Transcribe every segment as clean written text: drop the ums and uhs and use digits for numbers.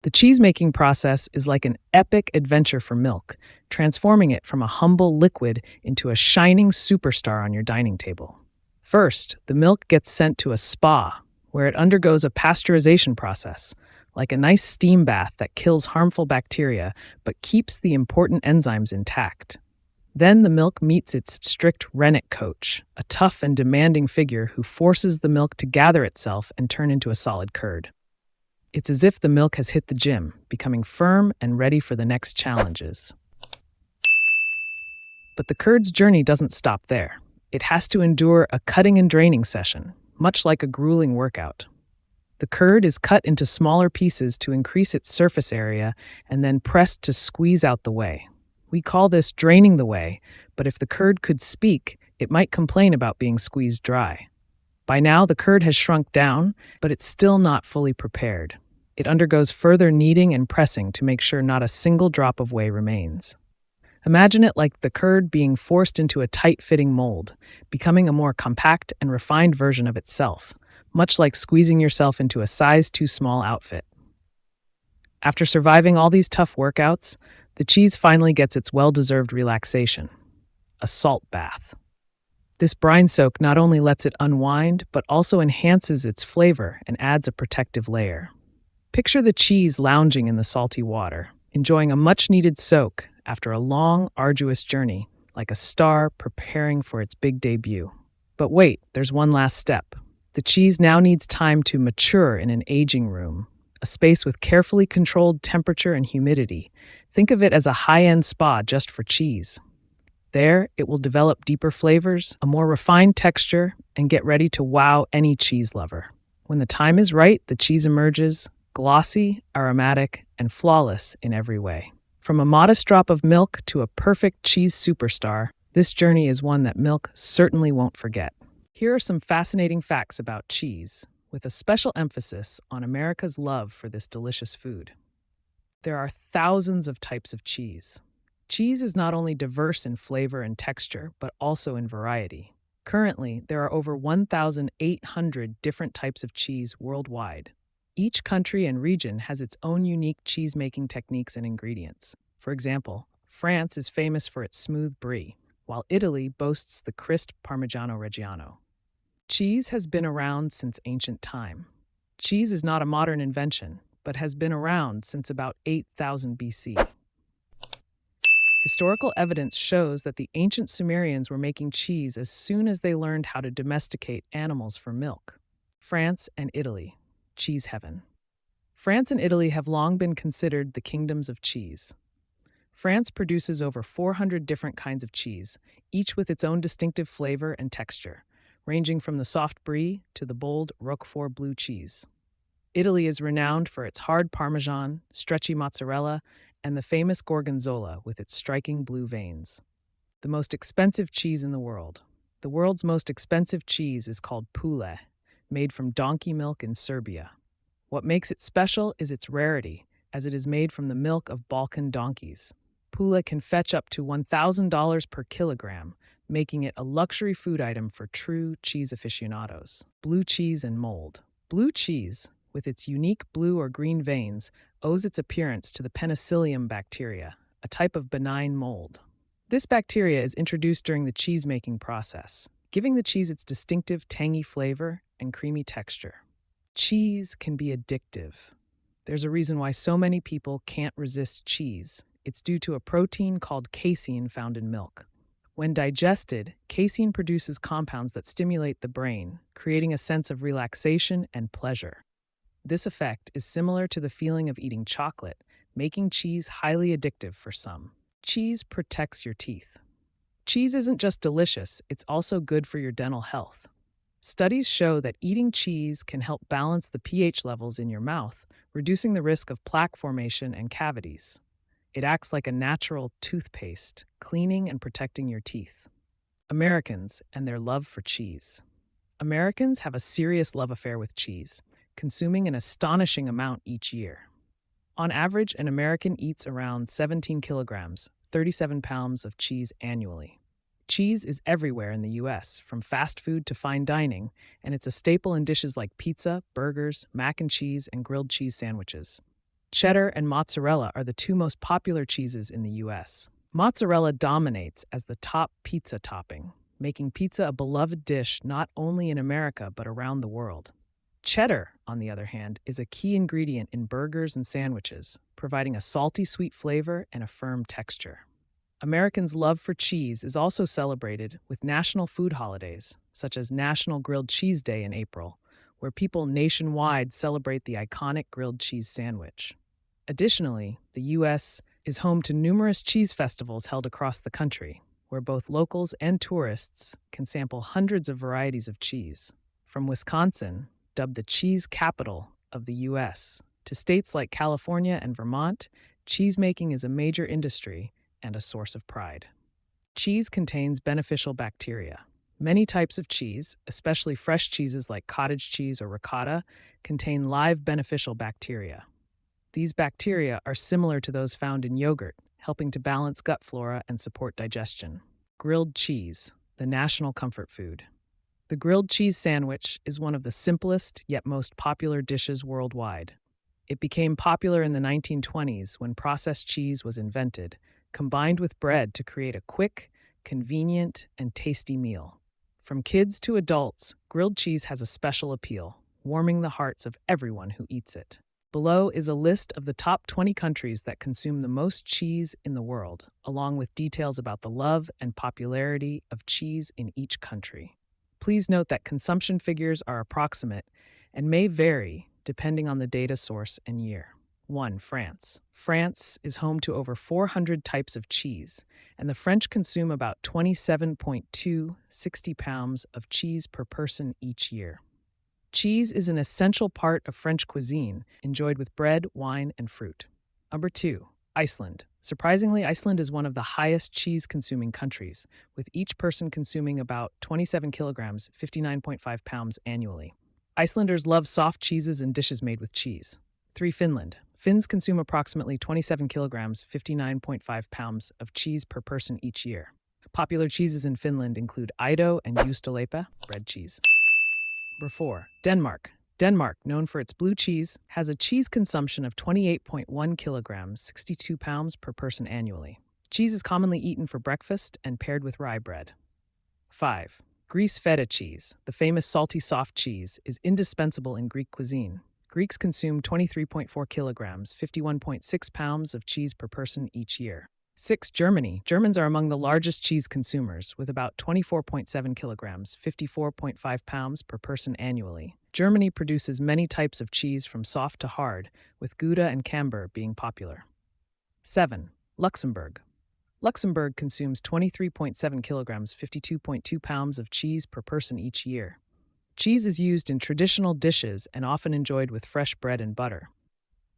The cheese-making process is like an epic adventure for milk, transforming it from a humble liquid into a shining superstar on your dining table. First, the milk gets sent to a spa, where it undergoes a pasteurization process, like a nice steam bath that kills harmful bacteria but keeps the important enzymes intact. Then the milk meets its strict rennet coach, a tough and demanding figure who forces the milk to gather itself and turn into a solid curd. It's as if the milk has hit the gym, becoming firm and ready for the next challenges. But the curd's journey doesn't stop there. It has to endure a cutting and draining session, much like a grueling workout. The curd is cut into smaller pieces to increase its surface area and then pressed to squeeze out the whey. We call this draining the whey, but if the curd could speak, it might complain about being squeezed dry. By now, the curd has shrunk down, but it's still not fully prepared. It undergoes further kneading and pressing to make sure not a single drop of whey remains. Imagine it like the curd being forced into a tight-fitting mold, becoming a more compact and refined version of itself, much like squeezing yourself into a size-too-small outfit. After surviving all these tough workouts, the cheese finally gets its well-deserved relaxation, a salt bath. This brine soak not only lets it unwind, but also enhances its flavor and adds a protective layer. Picture the cheese lounging in the salty water, enjoying a much-needed soak after a long, arduous journey, like a star preparing for its big debut. But wait, there's one last step. The cheese now needs time to mature in an aging room, a space with carefully controlled temperature and humidity. Think of it as a high-end spa just for cheese. There, it will develop deeper flavors, a more refined texture, and get ready to wow any cheese lover. When the time is right, the cheese emerges, glossy, aromatic, and flawless in every way. From a modest drop of milk to a perfect cheese superstar, this journey is one that milk certainly won't forget. Here are some fascinating facts about cheese, with a special emphasis on America's love for this delicious food. There are thousands of types of cheese. Cheese is not only diverse in flavor and texture, but also in variety. Currently, there are over 1,800 different types of cheese worldwide. Each country and region has its own unique cheese-making techniques and ingredients. For example, France is famous for its smooth Brie, while Italy boasts the crisp Parmigiano Reggiano. Cheese has been around since ancient time. Cheese is not a modern invention, but has been around since about 8,000 BC. Historical evidence shows that the ancient Sumerians were making cheese as soon as they learned how to domesticate animals for milk. France and Italy. Cheese heaven. France and Italy have long been considered the kingdoms of cheese. France produces over 400 different kinds of cheese, each with its own distinctive flavor and texture, ranging from the soft Brie to the bold Roquefort blue cheese. Italy is renowned for its hard Parmesan, stretchy mozzarella, and the famous Gorgonzola with its striking blue veins. The most expensive cheese in the world. The world's most expensive cheese is called poulet, made from donkey milk in Serbia. What makes it special is its rarity, as it is made from the milk of Balkan donkeys. Poulet can fetch up to $1,000 per kilogram, making it a luxury food item for true cheese aficionados. Blue cheese and mold. Blue cheese, with its unique blue or green veins, owes its appearance to the penicillium bacteria, a type of benign mold. This bacteria is introduced during the cheese-making process, giving the cheese its distinctive tangy flavor and creamy texture. Cheese can be addictive. There's a reason why so many people can't resist cheese. It's due to a protein called casein found in milk. When digested, casein produces compounds that stimulate the brain, creating a sense of relaxation and pleasure. This effect is similar to the feeling of eating chocolate, making cheese highly addictive for some. Cheese protects your teeth. Cheese isn't just delicious, it's also good for your dental health. Studies show that eating cheese can help balance the pH levels in your mouth, reducing the risk of plaque formation and cavities. It acts like a natural toothpaste, cleaning and protecting your teeth. Americans and their love for cheese. Americans have a serious love affair with cheese, consuming an astonishing amount each year. On average, an American eats around 17 kilograms, 37 pounds of cheese annually. Cheese is everywhere in the U.S., from fast food to fine dining, and it's a staple in dishes like pizza, burgers, mac and cheese, and grilled cheese sandwiches. Cheddar and mozzarella are the two most popular cheeses in the US. Mozzarella dominates as the top pizza topping, making pizza a beloved dish not only in America but around the world. Cheddar, on the other hand, is a key ingredient in burgers and sandwiches, providing a salty sweet flavor and a firm texture. Americans' love for cheese is also celebrated with national food holidays, such as National Grilled Cheese Day in April, where people nationwide celebrate the iconic grilled cheese sandwich. Additionally, the U.S. is home to numerous cheese festivals held across the country, where both locals and tourists can sample hundreds of varieties of cheese. From Wisconsin, dubbed the cheese capital of the U.S., to states like California and Vermont, cheesemaking is a major industry and a source of pride. Cheese contains beneficial bacteria. Many types of cheese, especially fresh cheeses like cottage cheese or ricotta, contain live beneficial bacteria. These bacteria are similar to those found in yogurt, helping to balance gut flora and support digestion. Grilled cheese, the national comfort food. The grilled cheese sandwich is one of the simplest yet most popular dishes worldwide. It became popular in the 1920s when processed cheese was invented, combined with bread to create a quick, convenient, and tasty meal. From kids to adults, grilled cheese has a special appeal, warming the hearts of everyone who eats it. Below is a list of the top 20 countries that consume the most cheese in the world, along with details about the love and popularity of cheese in each country. Please note that consumption figures are approximate and may vary depending on the data source and year. 1. France. France is home to over 400 types of cheese, and the French consume about 27.260 pounds of cheese per person each year. Cheese is an essential part of French cuisine, enjoyed with bread, wine, and fruit. Number 2. Iceland. Surprisingly, Iceland is one of the highest cheese-consuming countries, with each person consuming about 27 kilograms, 59.5 pounds annually. Icelanders love soft cheeses and dishes made with cheese. 3. Finland. Finns consume approximately 27 kilograms, 59.5 pounds of cheese per person each year. Popular cheeses in Finland include Aito and Juustoleipä, bread cheese. Number 4. Denmark. Denmark, known for its blue cheese, has a cheese consumption of 28.1 kilograms, 62 pounds per person annually. Cheese is commonly eaten for breakfast and paired with rye bread. 5. Greece feta cheese, the famous salty soft cheese, is indispensable in Greek cuisine. Greeks consume 23.4 kilograms, 51.6 pounds of cheese per person each year. 6. Germany. Germans are among the largest cheese consumers, with about 24.7 kilograms, 54.5 pounds per person annually. Germany produces many types of cheese from soft to hard, with Gouda and Camembert being popular. 7. Luxembourg. Luxembourg consumes 23.7 kilograms, 52.2 pounds of cheese per person each year. Cheese is used in traditional dishes and often enjoyed with fresh bread and butter.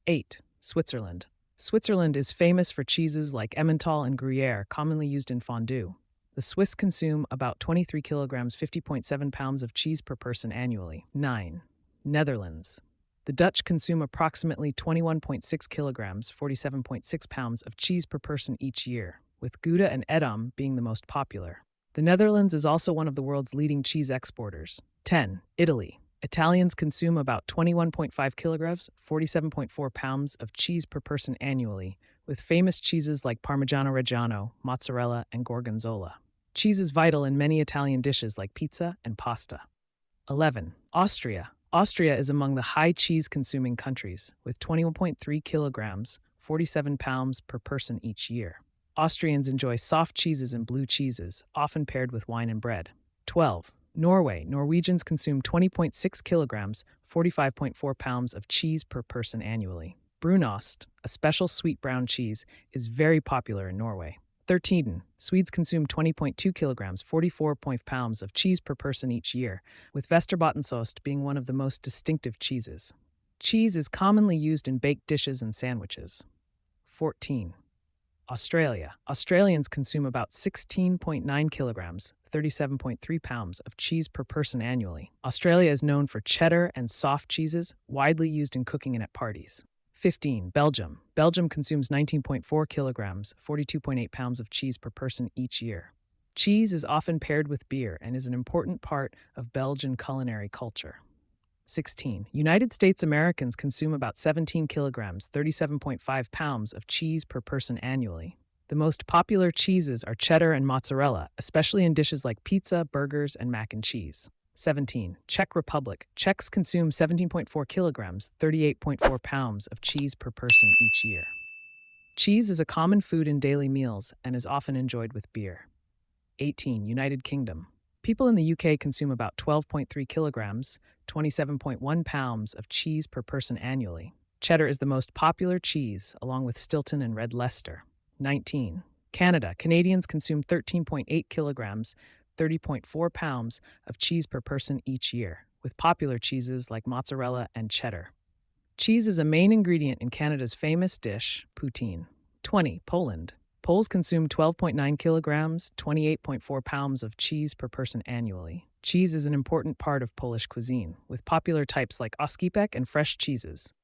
8. Switzerland. Switzerland is famous for cheeses like Emmental and Gruyere, commonly used in fondue. The Swiss consume about 23 kilograms, 50.7 pounds of cheese per person annually. 9. Netherlands. The Dutch consume approximately 21.6 kilograms, 47.6 pounds of cheese per person each year, with Gouda and Edam being the most popular. The Netherlands is also one of the world's leading cheese exporters. 10. Italy. Italians consume about 21.5 kilograms, 47.4 pounds of cheese per person annually, with famous cheeses like Parmigiano Reggiano, mozzarella, and Gorgonzola. Cheese is vital in many Italian dishes like pizza and pasta. 11. Austria. Austria is among the high cheese-consuming countries, with 21.3 kilograms, 47 pounds per person each year. Austrians enjoy soft cheeses and blue cheeses, often paired with wine and bread. 12. Norway. Norwegians consume 20.6 kilograms, 45.4 pounds of cheese per person annually. Brunost, a special sweet brown cheese, is very popular in Norway. 13. Swedes consume 20.2 kilograms, 44.5 pounds of cheese per person each year, with Västerbottensost being one of the most distinctive cheeses. Cheese is commonly used in baked dishes and sandwiches. 14. Australia. Australians consume about 16.9 kilograms, 37.3 pounds of cheese per person annually. Australia is known for cheddar and soft cheeses, widely used in cooking and at parties. 15. Belgium. Belgium consumes 19.4 kilograms, 42.8 pounds of cheese per person each year. Cheese is often paired with beer and is an important part of Belgian culinary culture. 16. United States Americans consume about 17 kilograms, 37.5 pounds of cheese per person annually. The most popular cheeses are cheddar and mozzarella, especially in dishes like pizza, burgers, and mac and cheese. 17. Czech Republic. Czechs consume 17.4 kilograms, 38.4 pounds of cheese per person each year. Cheese is a common food in daily meals and is often enjoyed with beer. 18. United Kingdom. People in the UK consume about 12.3 kilograms, 27.1 pounds of cheese per person annually. Cheddar is the most popular cheese, along with Stilton and Red Leicester. 19. Canada. Canadians consume 13.8 kilograms, 30.4 pounds of cheese per person each year, with popular cheeses like mozzarella and cheddar. Cheese is a main ingredient in Canada's famous dish, poutine. 20. Poland. Poles consume 12.9 kilograms, 28.4 pounds of cheese per person annually. Cheese is an important part of Polish cuisine, with popular types like oskipek and fresh cheeses.